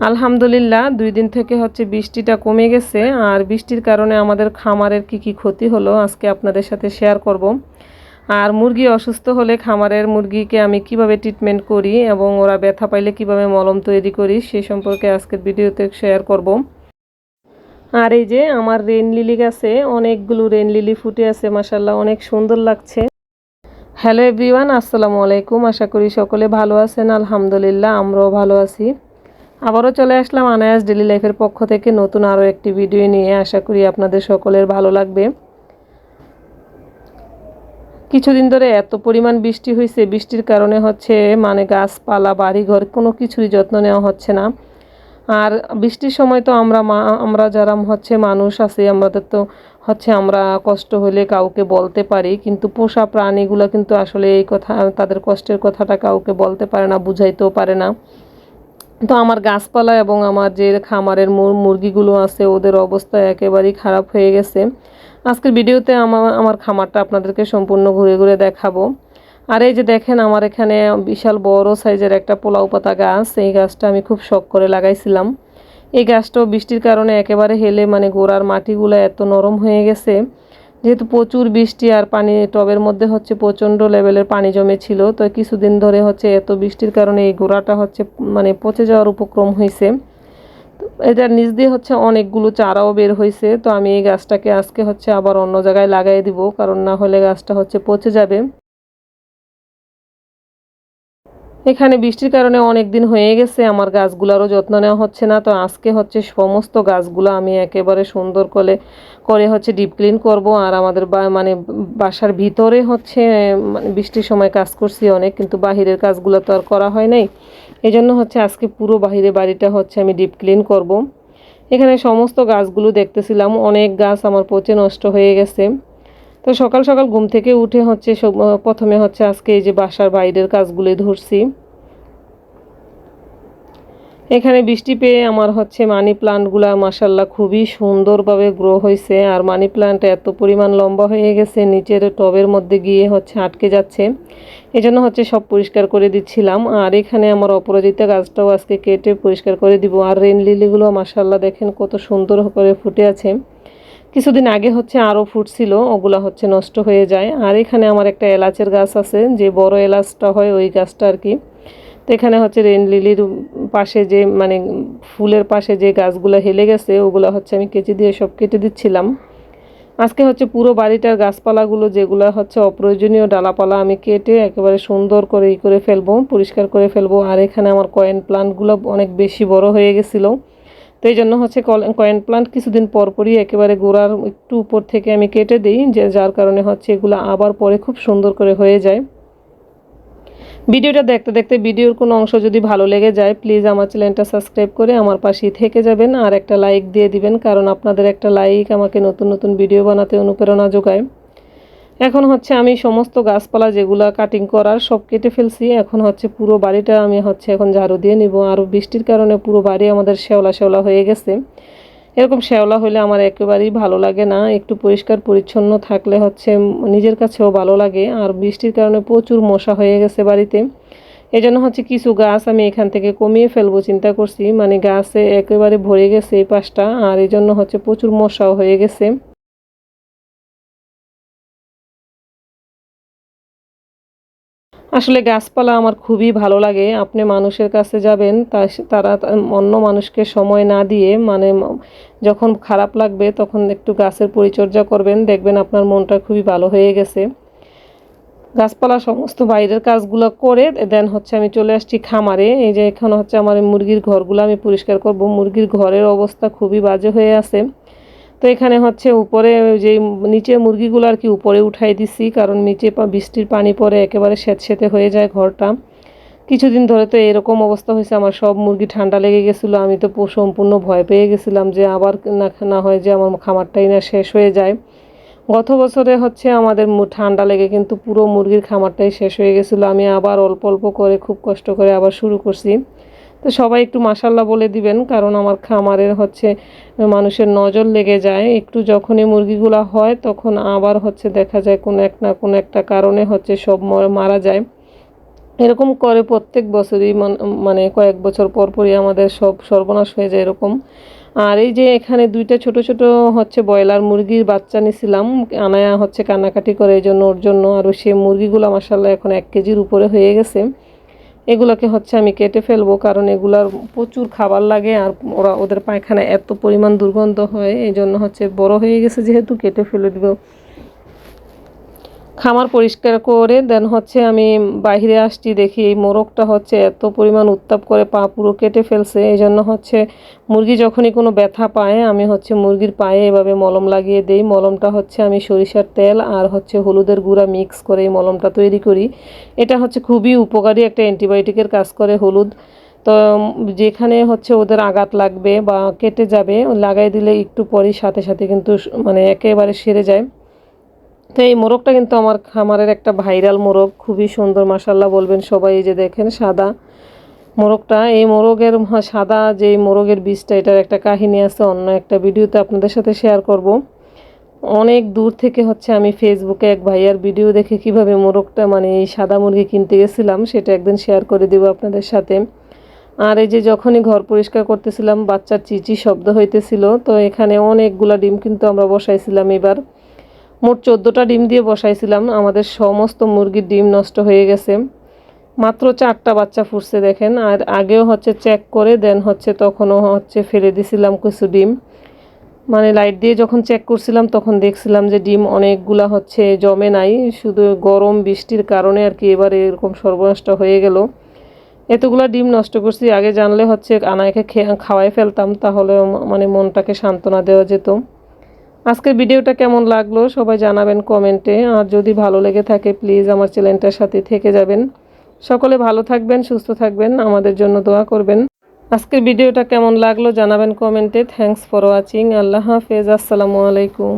আলহামদুলিল্লাহ 2 দিন থেকে হচ্ছে বৃষ্টিটা কমে গেছে। আর বৃষ্টির কারণে আমাদের খামারের কি ক্ষতি হলো আজকে আপনাদের সাথে শেয়ার করব। আর মুরগি অসুস্থ হলে খামারের মুরগিকে আমি কিভাবে ট্রিটমেন্ট করি এবং ওরা ব্যথা পাইলে কিভাবে মলম তৈরি করি সে সম্পর্কে আজকের ভিডিওতে শেয়ার করব। আর এই যে আমার রেন লিলি গাছে অনেকগুলো রেন লিলি ফুটে আছে, মাশাআল্লাহ অনেক সুন্দর লাগছে। হ্যালো এভরিওয়ান, আসসালামু আলাইকুম। আশা করি সকলে ভালো আছেন। আলহামদুলিল্লাহ আমরাও ভালো আছি। আবারও চলে আসলাম আনায়াস ডেলি লাইফের পক্ষ থেকে নতুন আরও একটি ভিডিও নিয়ে। আশা করি আপনাদের সকলের ভালো লাগবে। কিছুদিন ধরে এত পরিমাণ বৃষ্টি হয়েছে, বৃষ্টির কারণে হচ্ছে মানে গাছপালা বাড়িঘর কোনো কিছুরই যত্ন নেওয়া হচ্ছে না। আর বৃষ্টির সময় তো আমরা যারা হচ্ছে মানুষ আছি আমাদের তো হচ্ছে আমরা কষ্ট হলে কাউকে বলতে পারি, কিন্তু পোষা প্রাণীগুলো কিন্তু আসলে এই কথা তাদের কষ্টের কথাটা কাউকে বলতে পারে না, বুঝাইতেও পারে না। তো আমার গাছপালা এবং আমার যে খামারের মুরগিগুলো আছে ওদের অবস্থা একেবারেই খারাপ হয়ে গেছে। আজকের ভিডিওতে আমার খামারটা আপনাদেরকে সম্পূর্ণ ঘুরে ঘুরে দেখাবো। আর এই যে দেখেন আমার এখানে বিশাল বড় সাইজের একটা পোলাও পাতা গাছ, এই গাছটা আমি খুব শখ করে লাগাইছিলাম। এই গাছটাও বৃষ্টির কারণে একেবারে হেলে মানে গোড়ার মাটিগুলো এত নরম হয়ে গেছে, যেহেতু প্রচুর বৃষ্টি আর পানি টবের মধ্যে হচ্ছে প্রচণ্ড লেভেলের পানি জমে ছিল। তো কিছুদিন ধরে হচ্ছে এত বৃষ্টির কারণে এই গোড়াটা হচ্ছে মানে পচে যাওয়ার উপক্রম হয়েছে। এটার নিচ দিয়ে হচ্ছে অনেকগুলো চারাও বের হয়েছে। তো আমি এই গাছটাকে আজকে হচ্ছে আবার অন্য জায়গায় লাগাই দিব, কারণ না হলে গাছটা হচ্ছে পচে যাবে। এখানে বৃষ্টির কারণে অনেক দিন হয়ে গেছে আমার গাছগুলোরও যত্ন নেওয়া হচ্ছে না। তো আজকে হচ্ছে সমস্ত গাছগুলো আমি একেবারে সুন্দর করে করে হচ্ছে ডিপ ক্লিন করব। আর আমাদের মানে বাসার ভিতরে হচ্ছে মানে বৃষ্টির সময় কাজ করছি অনেক, কিন্তু বাহিরের কাজগুলো তো আর করা হয় নাই। এই জন্য হচ্ছে আজকে পুরো বাহিরে বাড়িটা হচ্ছে আমি ডিপ ক্লিন করব। এখানে সমস্ত গাছগুলো দেখতেছিলাম, অনেক গাছ আমার পচে নষ্ট হয়ে গেছে। তো সকাল সকাল ঘুম থেকে উঠে হচ্ছে প্রথমে হচ্ছে আজকে এই যে বাসার বাইরের কাজগুলোই ধরছি। এখানে বৃষ্টি পেয়ে আমার হচ্ছে মানি প্লান্টগুলা মাশাআল্লাহ খুবই সুন্দরভাবে গ্রো হয়েছে। আর মানি প্লান্ট এত পরিমাণ লম্বা হয়ে গেছে নিচের টবের মধ্যে গিয়ে হচ্ছে আটকে যাচ্ছে, এজন্য হচ্ছে সব পরিষ্কার করে দিচ্ছিলাম। আর এখানে আমার অপরাজিতা গাছটাও আজকে কেটে পরিষ্কার করে দিব। আর রেন লিলিগুলো মাশাআল্লাহ দেখেন কত সুন্দর করে ফুটে আছে। কিছুদিন আগে হচ্ছে আরও ফুটছিল, ওগুলা হচ্ছে নষ্ট হয়ে যায়। আর এখানে আমার একটা এলাচের গাছ আছে, যে বড় এলাচটা হয় ওই গাছটা আর কি। তো এখানে হচ্ছে রেন লিলির পাশে যে মানে ফুলের পাশে যে গাছগুলো হেলে গেছে ওগুলো হচ্ছে আমি কেচি দিয়ে সব কেটে দিচ্ছিলাম। আজকে হচ্ছে পুরো বাড়িটার গাছপালাগুলো যেগুলো হচ্ছে অপ্রয়োজনীয় ডালাপালা আমি কেটে একেবারে সুন্দর করে করে ফেলবো, পরিষ্কার করে ফেলবো। আর এখানে আমার কয়েন প্লান্টগুলো অনেক বেশি বড় হয়ে গেছিলো, তো এই জন্য হচ্ছে কয়েন প্লান্ট কিছুদিন পরই একেবারে গোড়ার একটু উপর থেকে আমি কেটে দিই, যার কারণে হচ্ছে এগুলো আবার পরে খুব সুন্দর করে হয়ে যায়। ভিডিওটা দেখতে দেখতে ভিডিওর কোনো অংশ যদি ভালো লেগে যায় প্লিজ আমার চ্যানেলটা সাবস্ক্রাইব করে আমার পাশেই থেকে যাবেন আর একটা লাইক দিয়ে দিবেন, কারণ আপনাদের একটা লাইক আমাকে নতুন নতুন ভিডিও বানাতে অনুপ্রেরণা যোগায়। এখন হচ্ছে আমি সমস্ত গাছপালা যেগুলো কাটিং করার সব কেটে ফেলছি। এখন হচ্ছে পুরো বাড়িটা আমি হচ্ছে এখন ঝাড়ু দিয়ে নিব। আর বৃষ্টির কারণে পুরো বাড়ি আমাদের শ্যাওলা শ্যাওলা হয়ে গেছে। এরকম শ্যাওলা হলে আমার একেবারেই ভালো লাগে না, একটু পরিষ্কার পরিচ্ছন্ন থাকলে হচ্ছে নিজের কাছেও ভালো লাগে। আর বৃষ্টির কারণে প্রচুর মশা হয়ে গেছে বাড়িতে, এই জন্য হচ্ছে কিছু গাছ আমি এখান থেকে কমিয়ে ফেলবো চিন্তা করছি, মানে গাছে একেবারে ভরে গেছে এই পাশটা। আর এই জন্য হচ্ছে প্রচুর মশাও হয়ে গেছে। আসলে গাছপালা আমার খুবই ভালো লাগে। আপনি মানুষের কাছে যাবেন তারা অন্য মানুষকে সময় না দিয়ে মানে যখন খারাপ লাগবে তখন একটু গাছের পরিচর্যা করবেন, দেখবেন আপনার মনটা খুবই ভালো হয়ে গেছে। গাছপালা সমস্ত বাইরের কাজগুলো করে দেন হচ্ছে আমি চলে আসছি খামারে। এই যে এখানে হচ্ছে আমার মুরগির ঘরগুলো আমি পরিষ্কার করব। মুরগির ঘরের অবস্থা খুবই বাজে হয়ে আছে। তো এখানে হচ্ছে উপরে যে নিচে মুরগিগুলো আর কি উপরে উঠাই দিছি, কারণ নিচে বৃষ্টির পানি পড়ে একেবারে স্যাঁতসেঁতে হয়ে যায় ঘরটা। কিছুদিন ধরে তো এরকম অবস্থা হয়েছে, আমার সব মুরগি ঠান্ডা লেগে গেছিলো। আমি তো সম্পূর্ণ ভয় পেয়ে গেছিলাম যে আবার না হয় যে আমার খামারটাই না শেষ হয়ে যায়। গত বছরে হচ্ছে আমাদের ঠান্ডা লেগে কিন্তু পুরো মুরগির খামারটাই শেষ হয়ে গেছিলো। আমি আবার অল্প অল্প করে খুব কষ্ট করে আবার শুরু করছি। তো সবাই একটু মাশাল্লাহ বলে দিবেন, কারণ আমার খামারের হচ্ছে মানুষের নজর লেগে যায়। একটু যখনই মুরগিগুলো হয় তখন আবার হচ্ছে দেখা যায় কোনো একটা কারণে হচ্ছে সব মারা যায়। এরকম করে প্রত্যেক বছরই মানে কয়েক বছর পর পরই আমাদের সব সর্বনাশ হয়ে যায় এরকম। আর এই যে এখানে দুইটা ছোট ছোট হচ্ছে ব্রয়লার মুরগির বাচ্চা নিছিলাম, আনায়া হচ্ছে কান্নাকাটি করে এই জন্য ওর জন্য। আর সেই মুরগিগুলো মাসাল্লাহ এখন 1 কেজির উপরে হয়ে গেছে। এগুলোকে হচ্ছে আমি কেটে ফেলবো, কারণ এগুলার প্রচুর খাবার লাগে আর ওদের পায়খানা এত পরিমাণ দুর্গন্ধ হয়, এই জন্য হচ্ছে বড় হয়ে গেছে যেহেতু কেটে ফেলে দিব। খামার পরিষ্কার করে দেন হচ্ছে আমি বাইরে আসছি, দেখি এই মোরগটা হচ্ছে এত পরিমাণ উত্তাপ করে পা পুরো কেটে ফেলছে। এই জন্য হচ্ছে মুরগি যখনই কোনো ব্যথা পায় আমি হচ্ছে মুরগির পায়ে এভাবে মলম লাগিয়ে দেই। মলমটা হচ্ছে আমি সরিষার তেল আর হচ্ছে হলুদের গুঁড়া মিক্স করে এই মলমটা তৈরি করি। এটা হচ্ছে খুবই উপকারী একটা অ্যান্টিবায়োটিকের কাজ করে হলুদ। তো যেখানে হচ্ছে ওদের আঘাত লাগবে বা কেটে যাবে লাগাই দিলে একটু পরই সাথে সাথে কিন্তু মানে একেবারে সেরে যায়। তো এই মোরগটা কিন্তু আমার খামারের একটা ভাইরাল মোরগ, খুবই সুন্দর মাশাল্লাহ বলবেন সবাই। এই যে দেখেন সাদা মোরগটা, এই মোরগের সাদা যে মোরগের বীজটা, এটার একটা কাহিনী আছে, অন্য একটা ভিডিওতে আপনাদের সাথে শেয়ার করব। অনেক দূর থেকে হচ্ছে আমি ফেসবুকে এক ভাইয়ার ভিডিও দেখে কিভাবে মোরগটা মানে এই সাদা মুরগি কিনতে গেছিলাম, সেটা একদিন শেয়ার করে দেব আপনাদের সাথে। আর এই যে যখনই ঘর পরিষ্কার করতেছিলাম বাচ্চার চিচি শব্দ হইতেছিল। তো এখানে অনেকগুলা ডিম কিন্তু আমরা বসাইছিলাম এবার, মোট 14টা ডিম দিয়ে বসাইছিলাম। আমাদের সমস্ত মুরগির ডিম নষ্ট হয়ে গেছে, মাত্র 4টা বাচ্চা ফুটছে দেখেন। আর আগেও হচ্ছে চেক করে দেন হচ্ছে তখনও হচ্ছে ফেলে দিছিলাম কিছু ডিম, মানে লাইট দিয়ে যখন চেক করছিলাম তখন দেখছিলাম যে ডিম অনেকগুলা হচ্ছে জমে নাই, শুধু গরম বৃষ্টির কারণে আর কি এবার এরকম সর্বনষ্ট হয়ে গেল। এতগুলা ডিম নষ্ট করছি, আগে জানলে হচ্ছে আনায়কে খাওয়াই ফেলতাম, তাহলে মানে মনটাকে সান্ত্বনা দেওয়া যেত। আজকের ভিডিওটা কেমন লাগলো সবাই জানাবেন কমেন্টে, আর যদি ভালো লেগে থাকে প্লিজ আমার চ্যানেলটার সাথে থেকে যাবেন। সকলে ভালো থাকবেন, সুস্থ থাকবেন, আমাদের জন্য দোয়া করবেন। আজকের ভিডিওটা কেমন লাগলো জানাবেন কমেন্টে। Thanks for watching. আল্লাহ হাফেজ, আসসালামু আলাইকুম।